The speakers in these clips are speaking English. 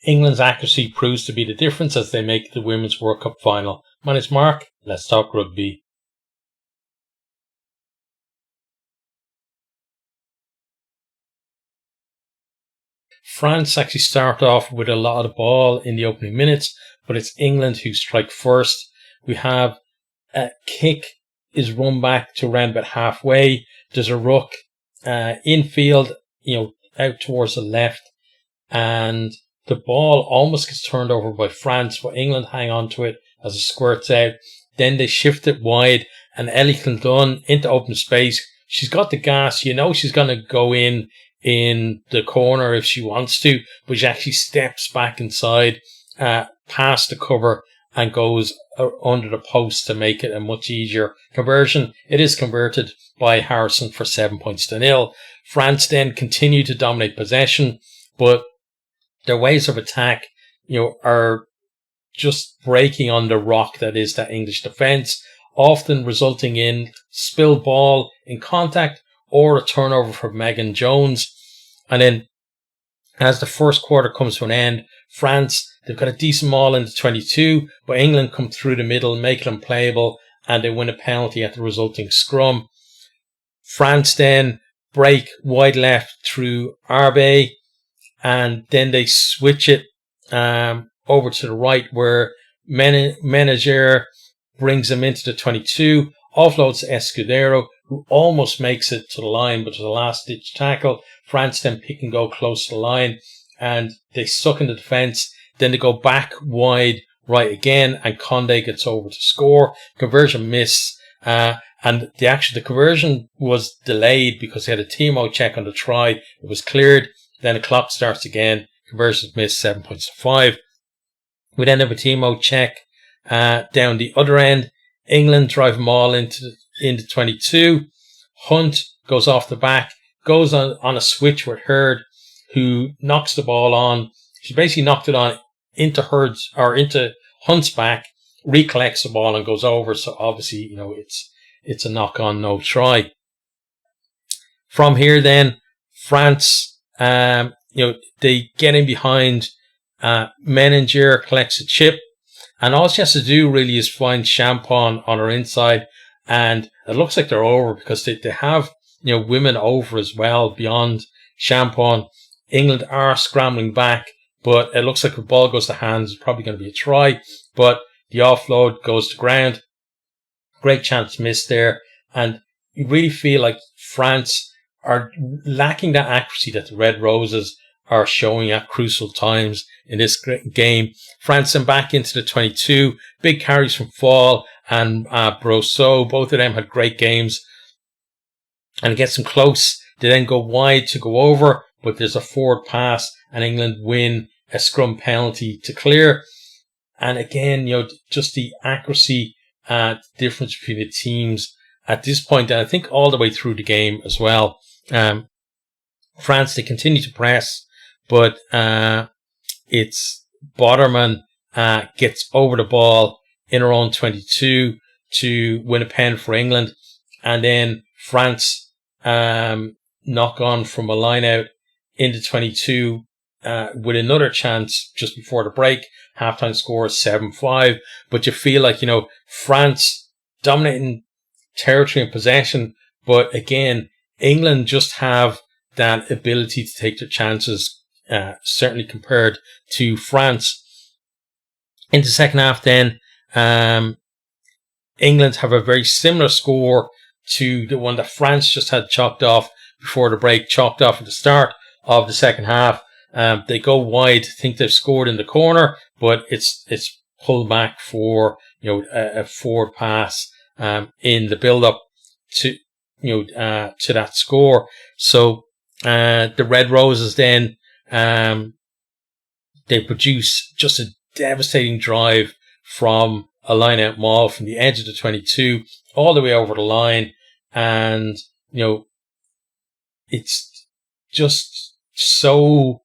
England's accuracy proves to be the difference as they make the Women's World Cup final. My name's Mark. Let's talk rugby. France actually start off with a lot of ball in the opening minutes, but it's England who strike first. We have a kick is run back to around about halfway. There's a ruck infield, out towards the left, and the ball almost gets turned over by France, but England hang on to it as it squirts out. Then they shift it wide, and Ellie Clondon into open space. She's got the gas. She's going to go in the corner if she wants to, but she actually steps back inside, past the cover, and goes under the post to make it a much easier conversion. It is converted by Harrison for 7-0. France then continue to dominate possession, but their ways of attack, are just breaking on the rock that is that English defence, often resulting in spilled ball in contact or a turnover for Megan Jones. And then as the first quarter comes to an end, France, they've got a decent maul in the 22, but England come through the middle, make them playable, and they win a penalty at the resulting scrum. France then break wide left through Arbe, and then they switch it over to the right where Menager brings them into the 22, offloads Escudero, who almost makes it to the line, but there's a last-ditch tackle. France then pick and go close to the line, and they suck in the defence. Then they go back wide right again, and Condé gets over to score. Conversion miss, and the conversion was delayed because they had a TMO check on the try. It was cleared. Then the clock starts again. Conversion miss, 7 points to 5. We then have a TMO check down the other end. England drive them all into 22. Hunt goes off the back, goes on a switch with Hurd, who knocks the ball on. She basically knocked it on into Hunt's back, recollects the ball and goes over. So obviously, it's a knock on, no try. From here then, France, they get in behind, Meninger collects a chip, and all she has to do really is find Champon on her inside, and it looks like they're over because they have, women over as well beyond Champon. England are scrambling back, but it looks like the ball goes to hands. It's probably going to be a try, but the offload goes to ground. Great chance missed there, and you really feel like France are lacking that accuracy that the Red Roses are showing at crucial times in this game. France then back into the 22. Big carries from Fall and Brosseau. Both of them had great games. And it gets them close. They then go wide to go over, but there's a forward pass, and England win a scrum penalty to clear. And again, just the accuracy difference between the teams at this point, and I think all the way through the game as well. France, they continue to press, but it's Boderman gets over the ball in her own 22 to win a pen for England, and then France knock on from a line out into 22 with another chance just before the break. Halftime score is 7-5, but you feel like, France dominating territory and possession, but again, England just have that ability to take their chances, certainly compared to France. In the second half then, England have a very similar score to the one that France just had chalked off before the break, chalked off at the start of the second half. They go wide, think they've scored in the corner, but it's pulled back for a forward pass in the build up to to that score. So the Red Roses then they produce just a devastating drive from a line out maul from the edge of the 22 all the way over the line, and it's just so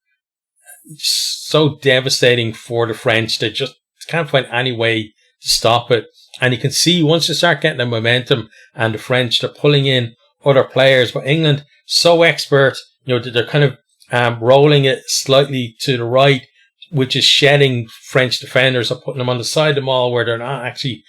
devastating for the French. They just can't find any way to stop it. And you can see once you start getting the momentum, and the French, they're pulling in other players, but England so expert, they're kind of rolling it slightly to the right, which is shedding French defenders or putting them on the side of the ball where they're not actually,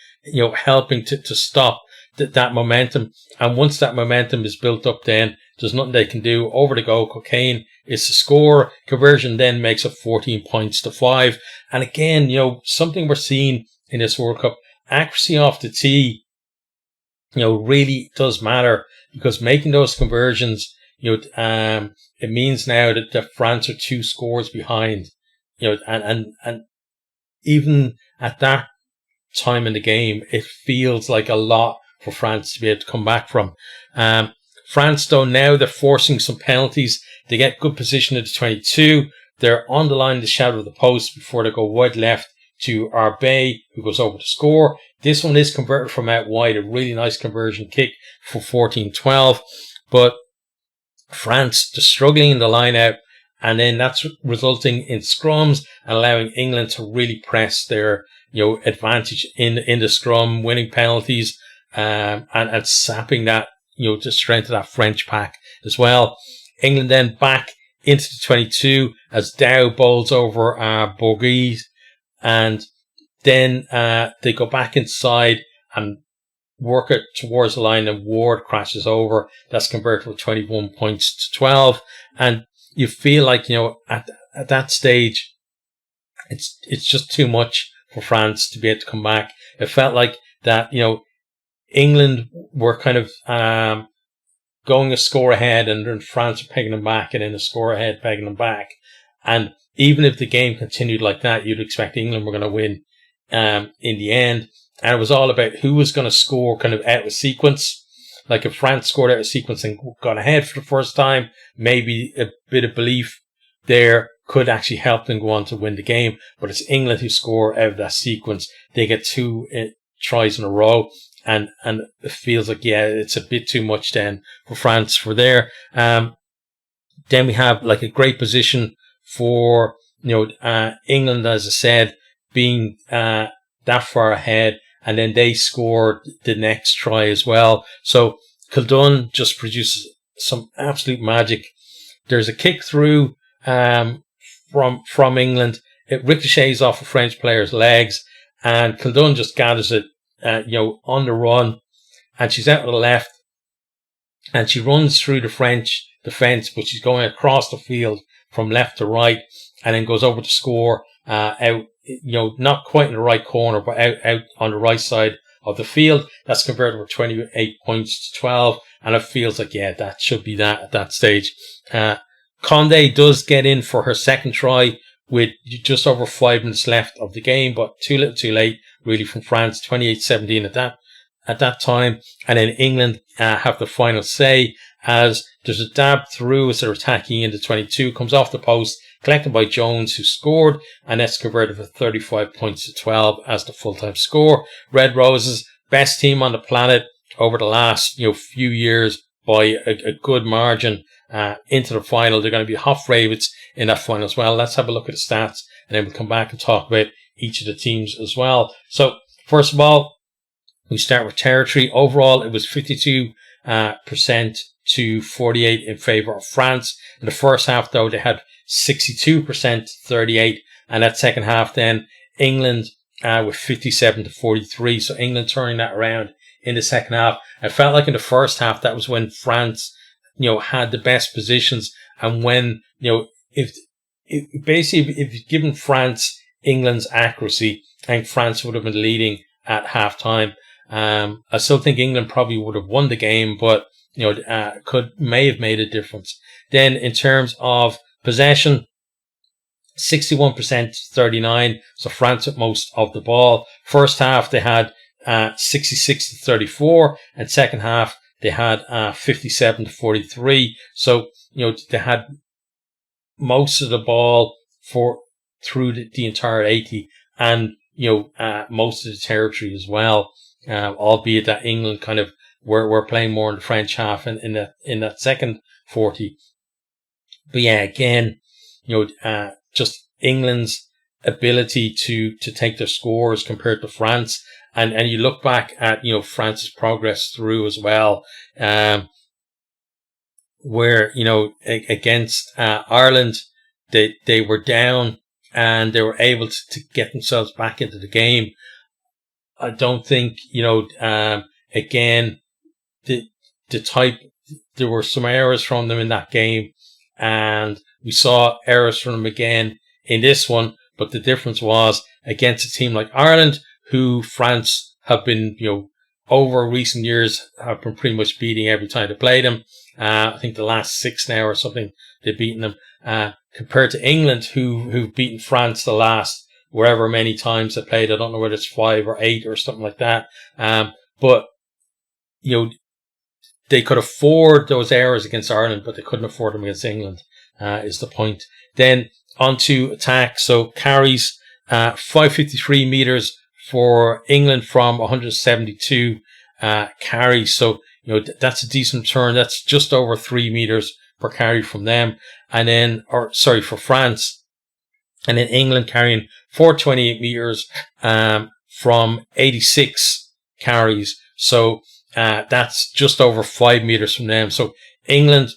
helping to stop that momentum. And once that momentum is built up, then there's nothing they can do. Over the goal, Cocaine is to score. Conversion then makes it 14 points to 5. And again, something we're seeing in this World Cup, accuracy off the tee, really does matter, because making those conversions, it means now that France are 2 scores behind, and even at that time in the game, it feels like a lot for France to be able to come back from. France, though, now they're forcing some penalties. They get good position at the 22. They're on the line of the shadow of the post before they go wide left to Arbe, who goes over to score. This one is converted from out wide, a really nice conversion kick for 14-12. But France, they're struggling in the line out, and then that's resulting in scrums and allowing England to really press their advantage in the scrum, winning penalties, and sapping that, the strength of that French pack as well. England then back into the 22 as Dow bowls over Bourguis, and then they go back inside and work it towards the line, and Ward crashes over. That's converted from 21 points to 12. And you feel like, at that stage, it's just too much for France to be able to come back. It felt like that, England were kind of going a score ahead, and then France were pegging them back, and then a score ahead pegging them back. And even if the game continued like that, you'd expect England were going to win in the end. And it was all about who was going to score kind of out of sequence. Like if France scored out of sequence and got ahead for the first time, maybe a bit of belief there could actually help them go on to win the game. But it's England who score out of that sequence. They get 2 tries in a row. And it feels like, it's a bit too much then for France for there. Then we have like a great position for, England, as I said, being that far ahead. And then they scored the next try as well. So Kildun just produces some absolute magic. There's a kick through from England. It ricochets off a French player's legs, and Kildun just gathers it, on the run, and she's out to the left, and she runs through the French defence, but she's going across the field from left to right, and then goes over to score out, not quite in the right corner, but out on the right side of the field. That's converted for 28 points to 12, and it feels like, that should be that at that stage. Condé does get in for her second try with just over 5 minutes left of the game, but too little too late, really, from France. 28-17 at that time. And then England have the final say, as there's a dab through as they're attacking into 22, comes off the post, collected by Jones, who scored, and that's converted for 35 points to 12 as the full-time score. Red Roses, best team on the planet over the last few years by a good margin into the final. They're going to be hot favourites in that final as well. Let's have a look at the stats, and then we'll come back and talk about each of the teams as well. So first of all, we start with territory. Overall, it was 52% to 48 in favour of France. In the first half, though, they had 62% 38, and that second half then England with 57 to 43. So England turning that around in the second half. I felt like in the first half that was when France had the best positions, and when if you'd given France England's accuracy, I think France would have been leading at half time. I still think England probably would have won the game, but may have made a difference. Then in terms of possession, 61% 39, so France with most of the ball. First half they had 66 to 34, and second half they had 57 to 43. So they had most of the ball through the entire 80, and most of the territory as well. Albeit that England kind of were playing more in the French half and in that second 40. But again, just England's ability to take their scores compared to France, and you look back at France's progress through as well, where against Ireland they were down and they were able to get themselves back into the game. I don't think, again, the type, there were some errors from them in that game, and we saw errors from them again in this one. But the difference was against a team like Ireland, who France have been, over recent years have been pretty much beating every time they played them. I think the last 6 now or something, they've beaten them, compared to England, who've beaten France the last wherever many times they played. I don't know whether it's 5 or 8 or something like that. But, they could afford those errors against Ireland, but they couldn't afford them against England, is the point. Then on to attack. So carries, 553 meters for England from 172 carries. So, that's a decent return. That's just over 3 meters per carry from them. And then, for France. And then England carrying 428 meters from 86 carries. So that's just over 5 meters from them. So England,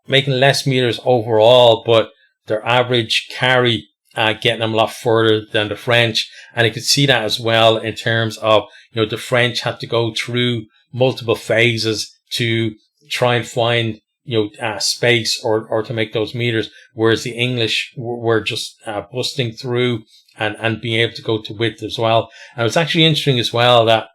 making less meters overall, but their average carry getting them a lot further than the French. And you could see that as well in terms of, the French had to go through multiple phases to try and find, space or to make those meters, whereas the English were just busting through and being able to go to width as well. And it was actually interesting as well that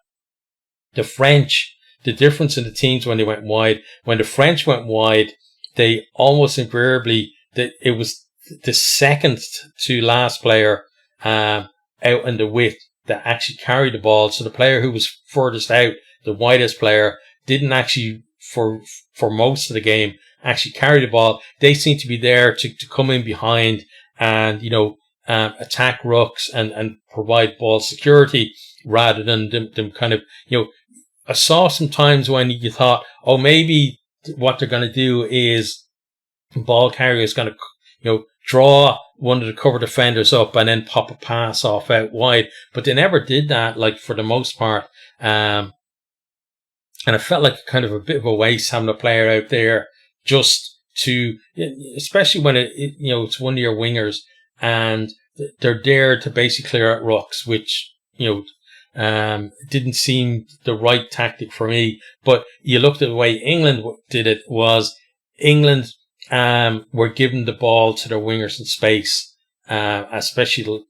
the French, the difference in the teams when they went wide, when the French went wide, they almost invariably, it was the second to last player out in the width that actually carried the ball. So the player who was furthest out, the widest player, didn't actually, for most of the game, actually carry the ball. They seem to be there to come in behind and, attack rucks and provide ball security rather than them kind of, I saw some times when you thought, oh, maybe what they're going to do is ball carrier is going to, draw one of the cover defenders up and then pop a pass off out wide. But they never did that, for the most part. And it felt like kind of a bit of a waste having a player out there just to, especially when it's one of your wingers and they're there to basically clear out rucks, which, didn't seem the right tactic for me. But you looked at the way England did it was England, were giving the ball to their wingers in space, especially,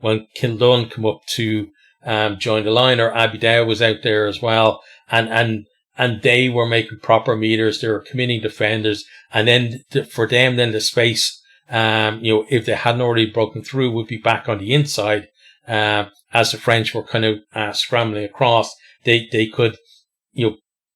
when Kildun come up to, join the line, or Abidal was out there as well. And they were making proper meters. They were committing defenders. And then for them, then the space, if they hadn't already broken through, would be back on the inside. As the French were kind of, scrambling across, they could,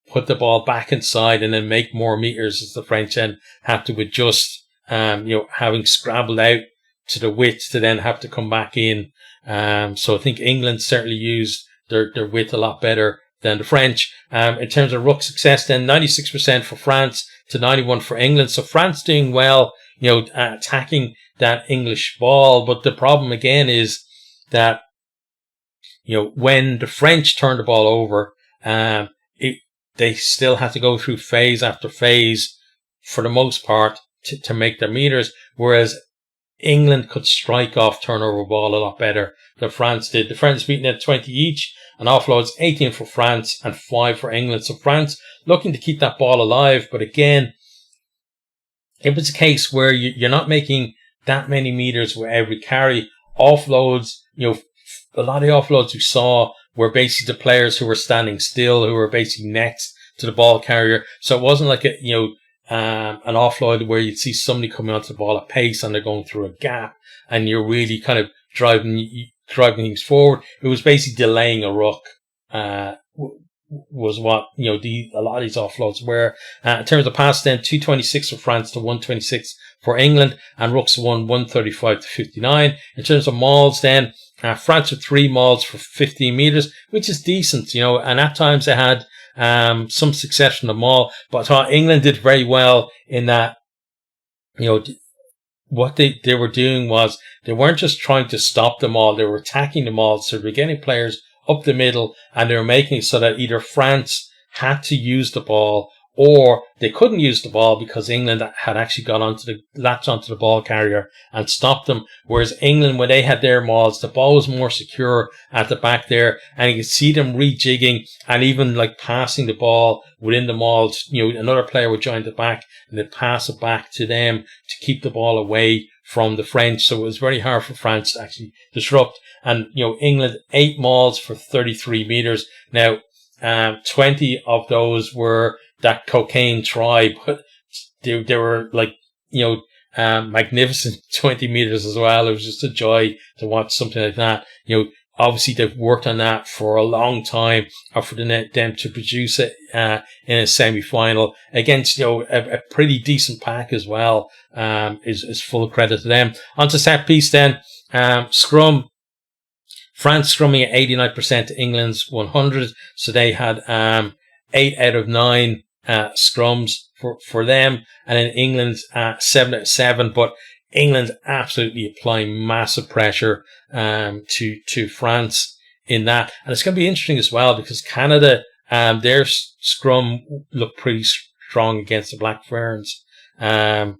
put the ball back inside and then make more meters as the French then have to adjust, having scrambled out to the width to then have to come back in. So I think England certainly used their width a lot better than the French. In terms of ruck success, then 96% for France to 91% for England. So France doing well, attacking that English ball. But the problem again is that, when the French turned the ball over, they still had to go through phase after phase for the most part to make their meters, whereas England could strike off turnover ball a lot better than France did. The French beating at 20 each, and offloads 18 for France and 5 for England. So France looking to keep that ball alive, but again, it was a case where you're not making that many meters with every carry. Offloads, a lot of the offloads we saw were basically the players who were standing still, who were basically next to the ball carrier. So it wasn't like an offload where you'd see somebody coming onto the ball at pace and they're going through a gap and you're really kind of driving things forward. It was basically delaying a ruck, was what, a lot of these offloads were. In terms of pass then, 226 for France to 126 for England, and rucks won 135 to 59. In terms of mauls then, France with 3 mauls for 15 meters, which is decent, and at times they had some success from the maul, but I thought England did very well in that, what they were doing was they weren't just trying to stop the maul, they were attacking the maul, so they were getting players up the middle, and they were making it so that either France had to use the ball or they couldn't use the ball because England had actually latched onto the ball carrier and stopped them. Whereas England, when they had their mauls, the ball was more secure at the back there, and you could see them rejigging and even like passing the ball within the mauls. Another player would join the back and then pass it back to them to keep the ball away from the French. So it was very hard for France to actually disrupt. And, England 8 mauls for 33 meters. Now, 20 of those were that cocaine tribe, but they were like, magnificent 20 meters as well. It was just a joy to watch something like that. Obviously they've worked on that for a long time, or for them to produce it, in a semi-final against, a pretty decent pack as well, is full credit to them. On to set piece then, scrum. France scrumming at 89% to England's 100. So they had, 8 out of 9, scrums for them. And then England, 7 out of 7. But England absolutely applying massive pressure, to France in that. And it's going to be interesting as well because Canada, their scrum looked pretty strong against the Black Ferns. So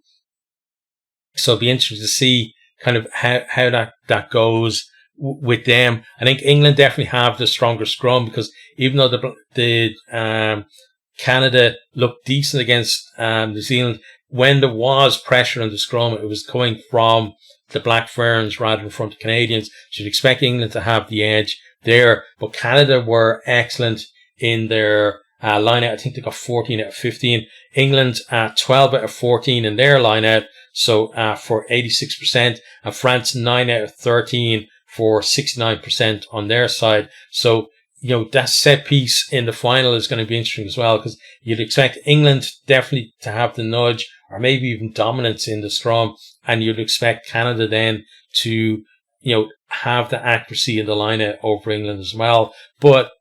it'll be interesting to see kind of how that goes with them. I think England definitely have the stronger scrum because even though the Canada looked decent against New Zealand, when there was pressure on the scrum, it was coming from the Black Ferns rather than from the Canadians. So you'd expect England to have the edge there, but Canada were excellent in their line out. I think they got 14 out of 15. England 12 out of 14 in their line out, so for 86%, and France 9 out of 13 for 69% on their side. So, that set piece in the final is going to be interesting as well, because you'd expect England definitely to have the nudge or maybe even dominance in the scrum, and you'd expect Canada then to, have the accuracy in the line out over England as well. But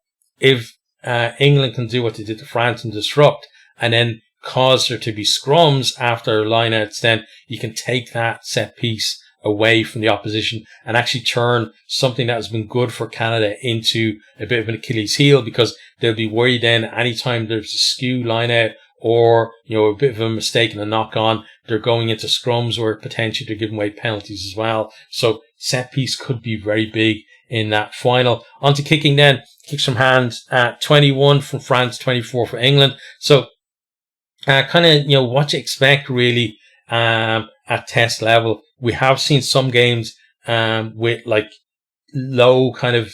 if England can do what they did to France and disrupt, and then cause there to be scrums after lineouts, then you can take that set piece away from the opposition and actually turn something that has been good for Canada into a bit of an Achilles heel, because they'll be worried then anytime there's a skew lineout or, a bit of a mistake and a knock on, they're going into scrums where potentially they're giving away penalties as well. So set piece could be very big in that final. On to kicking then. Kicks from hand, 21 from France, 24 for England. So, kind of, what you expect really, at test level. We have seen some games, with like low kind of,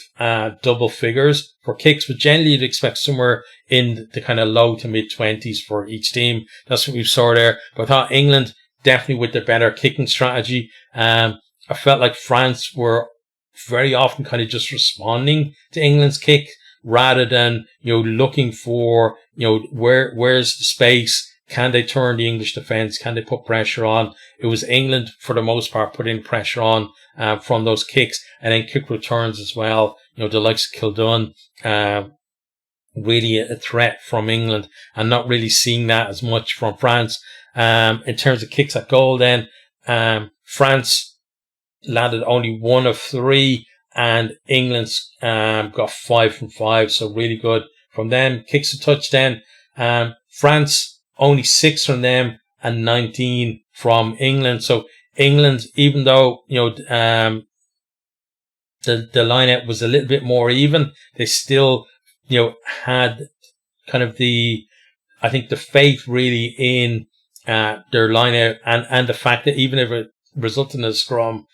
double figures for kicks, but generally you'd expect somewhere in the kind of low to mid 20s for each team. That's what we saw there. But I thought England definitely with their better kicking strategy. I felt like France were very often kind of just responding to England's kick rather than, looking for, where's the space? Can they turn the English defence? Can they put pressure on? It was England, for the most part, putting pressure on, from those kicks, and then kick returns as well. The likes of Kildun, really a threat from England, and not really seeing that as much from France. In terms of kicks at goal then, France landed only 1 of 3, and England's, got 5 from 5. So really good from them. Kicks to touch then, France, only 6 from them and 19 from England. So England, even though, the lineup was a little bit more even, they still, had kind of the faith really in, their lineout and the fact that even if it resulted in a scrum,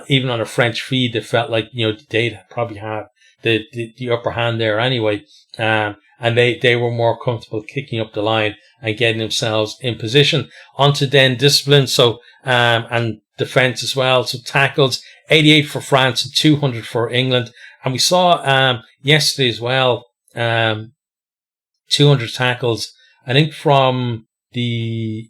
even on a French feed, they felt like, they'd probably have the upper hand there anyway. And they were more comfortable kicking up the line and getting themselves in position. Onto then discipline. So, and defense as well. So tackles, 88 for France and 200 for England. And we saw, yesterday as well, 200 tackles. I think from I'm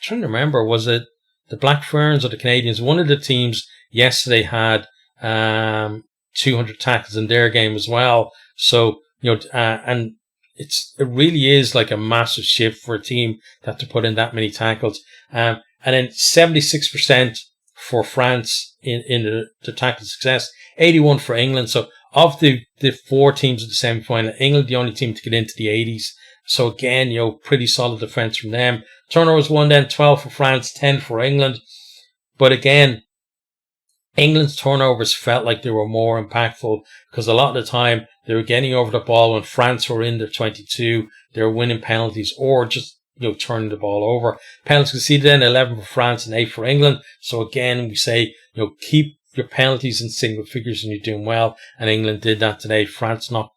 trying to remember, was it the Black Ferns or the Canadians? One of the teams yesterday had, 200 tackles in their game as well. So, and it really is like a massive shift for a team to put in that many tackles. And then 76% for France in the tackle success, 81 for England. So of the 4 teams of the semi-final, England the only team to get into the 80s. So again, pretty solid defence from them. Turnovers 1 then, 12 for France, 10 for England. But again, England's turnovers felt like they were more impactful because a lot of the time they were getting over the ball when France were in their 22. They were winning penalties or just, turning the ball over. Penalties conceded then, 11 for France and 8 for England. So again, we say, keep your penalties in single figures and you're doing well. And England did that today. France not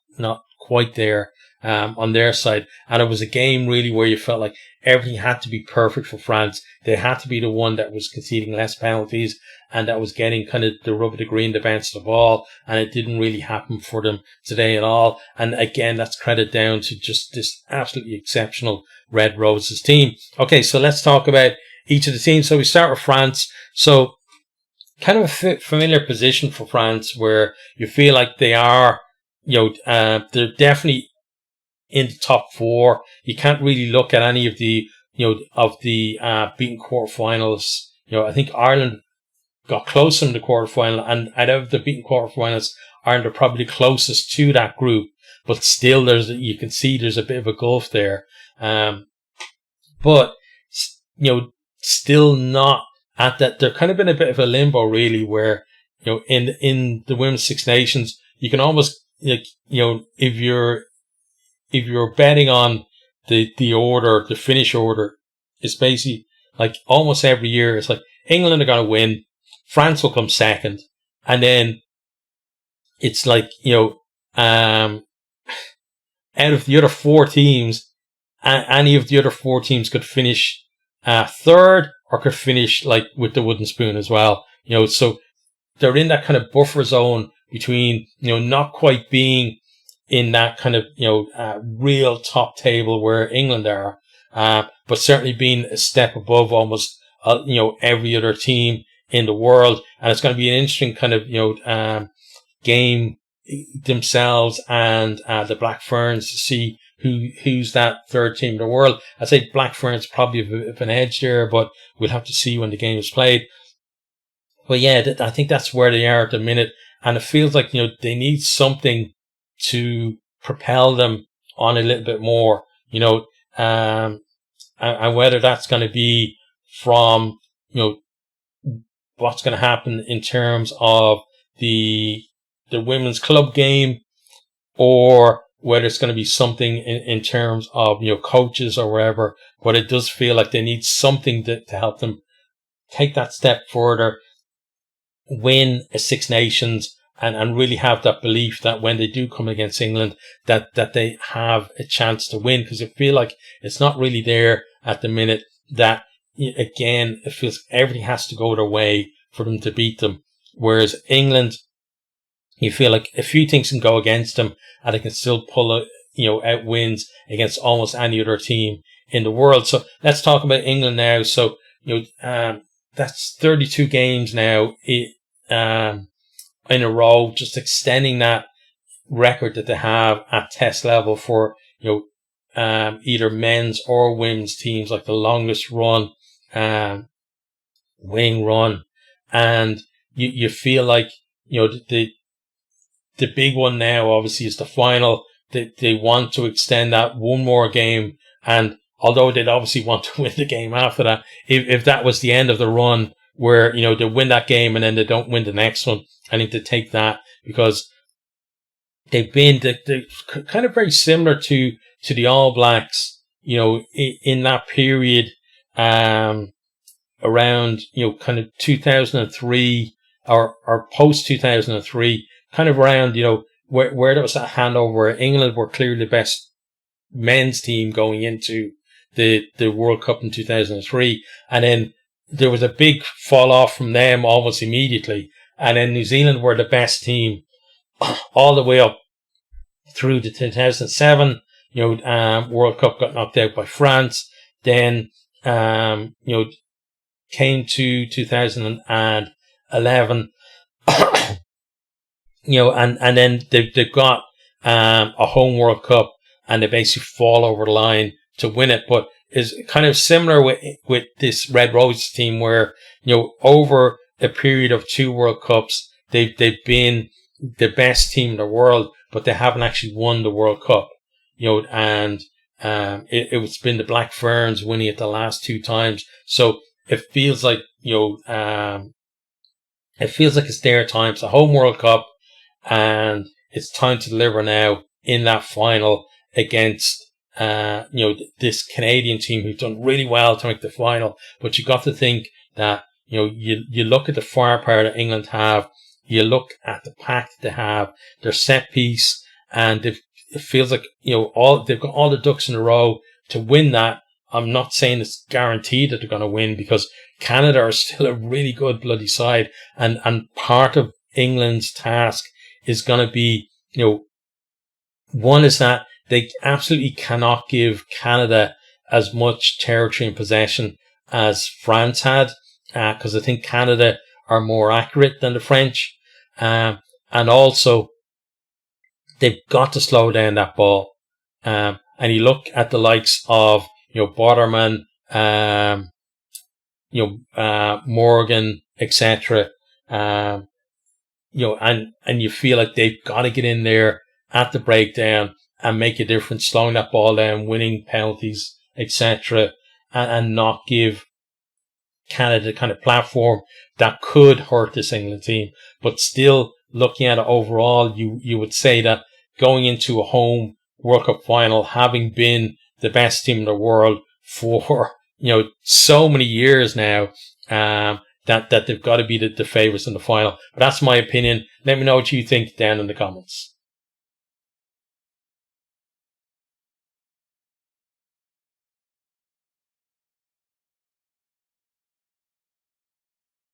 quite there on their side. And it was a game really where you felt like everything had to be perfect for France. They had to be the one that was conceding less penalties and that was getting kind of the rub of the green to bounce the ball. And it didn't really happen for them today at all. And again, that's credit down to just this absolutely exceptional Red Roses team. Okay, so let's talk about each of the teams. So we start with France. So kind of a familiar position for France where you feel like they are, they're definitely in the top 4. You can't really look at any of the, beaten quarterfinals. I think Ireland got close in the quarterfinal, and out of the beaten quarterfinals, Ireland are probably the closest to that group. But still, you can see there's a bit of a gulf there. But still not at that. They're kind of in a bit of a limbo, really, where in the Women's Six Nations, you can almost if you're betting on the order, the finish order, it's basically like almost every year. It's like England are going to win, France will come second, and then it's like out of the other 4 teams, any of the other 4 teams could finish third or could finish like with the wooden spoon as well. So they're in that kind of buffer zone between not quite being in that kind of real top table where England are, but certainly being a step above almost every other team in the world. And it's going to be an interesting kind of game themselves and the Black Ferns to see who's that third team in the world. I'd say Black Ferns probably have an edge there, but we'll have to see when the game is played. But yeah, I think that's where they are at the minute, and it feels like they need something to propel them on a little bit more, and whether that's going to be from what's going to happen in terms of the women's club game, or whether it's going to be something in terms of coaches or wherever. But it does feel like they need something to help them take that step further, win a Six Nations, and really have that belief that when they do come against England, that they have a chance to win, because I feel like it's not really there at the minute. That again, it feels everything has to go their way for them to beat them, whereas England, you feel like a few things can go against them and they can still pull out wins against almost any other team in the world. So let's talk about England now. So that's 32 games now in a row, just extending that record that they have at test level for either men's or women's teams, like the longest run winning run. And you feel like the big one now obviously is the final. They want to extend that one more game, and although they'd obviously want to win the game after that, if that was the end of the run where they win that game and then they don't win the next one, I think they take that, because they're kind of very similar to the All Blacks, in that period around kind of 2003 or post 2003, kind of around where there was that handover where England were clearly the best men's team going into the World Cup in 2003, and then there was a big fall off from them almost immediately, and then New Zealand were the best team all the way up through the 2007 World Cup, got knocked out by France. Then came to 2011 and then they've got a home World Cup, and they basically fall over the line to win it. But is kind of similar with this Red Roses team, where over a period of 2 World Cups, they've been the best team in the world, but they haven't actually won the World Cup. And It's been the Black Ferns winning it the last 2 times. So it feels like, it feels like it's their time. It's a home World Cup, and it's time to deliver now in that final against, this Canadian team who've done really well to make the final. But you got to think that, you look at the firepower that England have, you look at the pack they have, their set piece, and it feels like, they've got all the ducks in a row to win that. I'm not saying it's guaranteed that they're going to win, because Canada are still a really good bloody side. And part of England's task is going to be, one is that they absolutely cannot give Canada as much territory and possession as France had, because I think Canada are more accurate than the French. And also, they've got to slow down that ball. And you look at the likes of, Botterman, Morgan, etc. And you feel like they've got to get in there at the breakdown and make a difference, slowing that ball down, winning penalties, etc. And not give Canada the kind of platform that could hurt this England team. But still, looking at it overall, you would say that going into a home World Cup final, having been the best team in the world for, so many years now, that they've got to be the favourites in the final. But that's my opinion. Let me know what you think down in the comments.